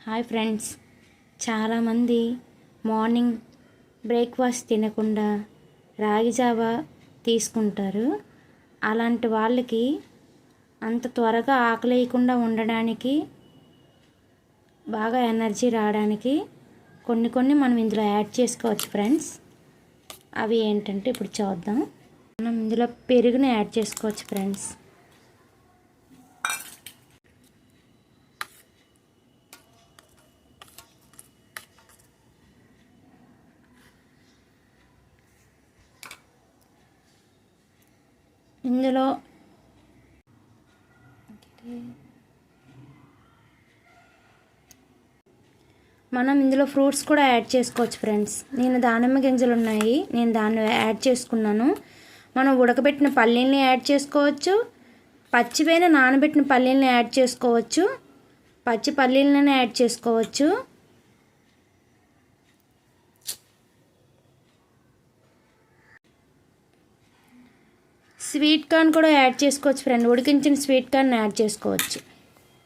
Hi friends, చాలామంది morning breakfast తినకుండా రాగి జావా తీసుకుంటారు. అలాంటి వాళ్ళకి అంత త్వరగా ఆకలేయకుండా ఉండడానికి, బాగా ఎనర్జీ రావడానికి కొన్ని మనం ఇందులో యాడ్ చేసుకోవచ్చు ఫ్రెండ్స్. అవి ఏంటంటే ఇప్పుడు చూద్దాం. మనం ఇందులో పెరుగుని యాడ్ చేసుకోవచ్చు ఫ్రెండ్స్. ఇందులో మనం ఇందులో ఫ్రూట్స్ కూడా యాడ్ చేసుకోవచ్చు ఫ్రెండ్స్. నేను దానిమ్మ గింజలు ఉన్నాయి, నేను దాన్ని యాడ్ చేసుకున్నాను. మనం ఉడకబెట్టిన పల్లీల్ని యాడ్ చేసుకోవచ్చు, పచ్చివైన నానబెట్టిన పల్లీల్ని యాడ్ చేసుకోవచ్చు, పచ్చి పల్లీలని యాడ్ చేసుకోవచ్చు. స్వీట్ కార్న్ కూడా యాడ్ చేసుకోవచ్చు ఫ్రెండ్. ఉడికించిన స్వీట్ కార్న్ యాడ్ చేసుకోవచ్చు.